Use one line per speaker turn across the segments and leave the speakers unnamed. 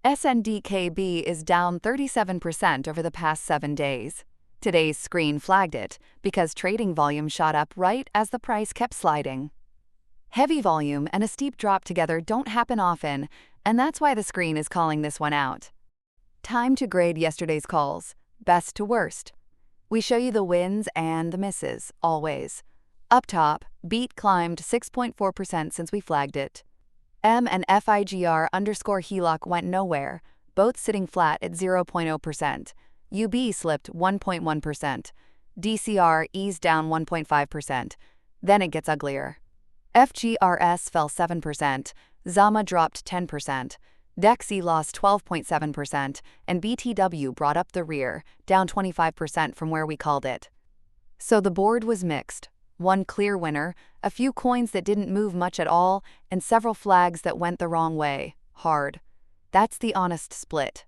SNDKB is down 37% over the past 7 days. Today's screen flagged it because trading volume shot up right as the price kept sliding. Heavy volume and a steep drop together don't happen often, and that's why the screen is calling this one out. Time to grade yesterday's calls, best to worst. We show you the wins and the misses, always. Up top, BEAT climbed 6.4% since we flagged it. M and FIGR underscore HELOC went nowhere, both sitting flat at 0.0%. UB slipped 1.1%. DCR eased down 1.5%. Then it gets uglier. FGRS fell 7%, ZAMA dropped 10%, DEXY lost 12.7%, and BTW brought up the rear, down 25% from where we called it. So the board was mixed. One clear winner, a few coins that didn't move much at all, and several flags that went the wrong way, hard. That's the honest split.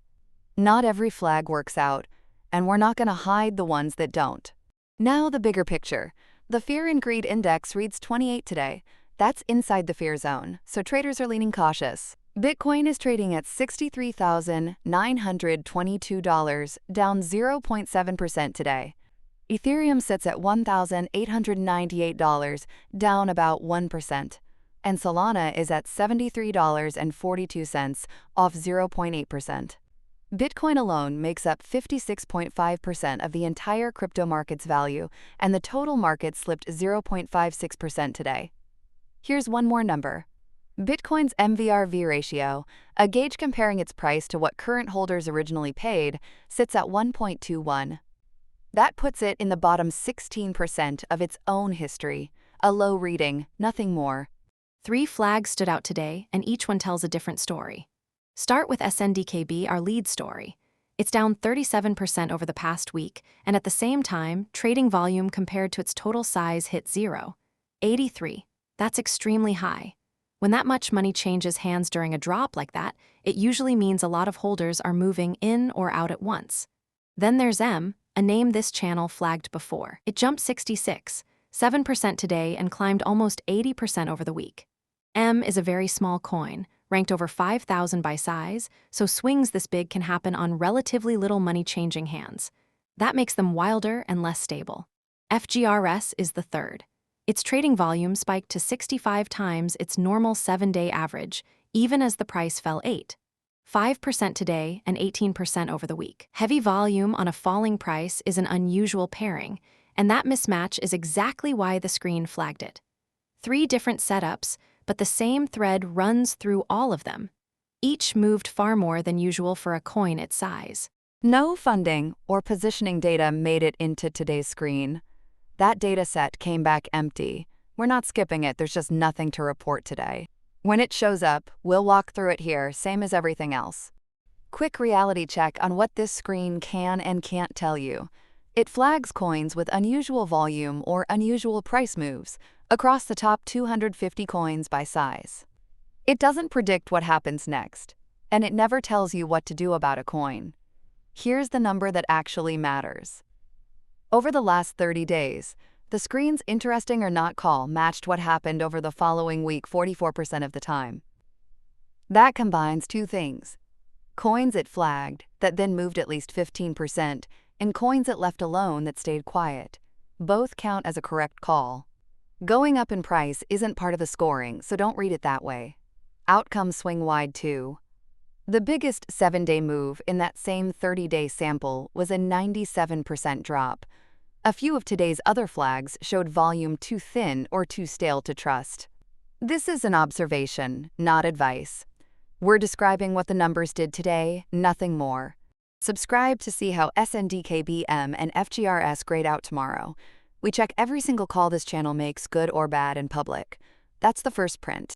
Not every flag works out, and we're not going to hide the ones that don't. Now the bigger picture. The Fear and Greed Index reads 28 today. That's inside the fear zone, so traders are leaning cautious. Bitcoin is trading at $63,922, down 0.7% today. Ethereum sits at $1,898, down about 1%. And Solana is at $73.42, off 0.8%. Bitcoin alone makes up 56.5% of the entire crypto market's value, and the total market slipped 0.56% today. Here's one more number. Bitcoin's MVRV ratio, a gauge comparing its price to what current holders originally paid, sits at 1.21. That puts it in the bottom 16% of its own history, a low reading, nothing more.
3 flags stood out today, and each one tells a different story. Start with SNDKB, our lead story. It's down 37% over the past week, and at the same time, trading volume compared to its total size hit 0. 83. That's extremely high. When that much money changes hands during a drop like that, it usually means a lot of holders are moving in or out at once. Then there's M, a name this channel flagged before. It jumped 7% today and climbed almost 80% over the week. M is a very small coin, ranked over 5,000 by size, so swings this big can happen on relatively little money changing hands. That makes them wilder and less stable. FGRS is the third. Its trading volume spiked to 65 times its normal 7-day average, even as the price fell 5% today and 18% over the week. Heavy volume on a falling price is an unusual pairing, and that mismatch is exactly why the screen flagged it. 3 different setups, but the same thread runs through all of them. Each moved far more than usual for a coin its size.
No funding or positioning data made it into today's screen. That data set came back empty. We're not skipping it, there's just nothing to report today. When it shows up, we'll walk through it here, same as everything else. Quick reality check on what this screen can and can't tell you. It flags coins with unusual volume or unusual price moves across the top 250 coins by size. It doesn't predict what happens next, and it never tells you what to do about a coin. Here's the number that actually matters. Over the last 30 days, the screen's interesting or not call matched what happened over the following week 44% of the time. That combines 2 things: coins it flagged that then moved at least 15%, and coins it left alone that stayed quiet. Both count as a correct call. Going up in price isn't part of the scoring, so don't read it that way. Outcomes swing wide too. The biggest 7-day move in that same 30-day sample was a 97% drop. A few of today's other flags showed volume too thin or too stale to trust. This is an observation, not advice. We're describing what the numbers did today, nothing more. Subscribe to see how SNDKB, M, and FGRS grade out tomorrow. We check every single call this channel makes, good or bad, in public. That's the first print.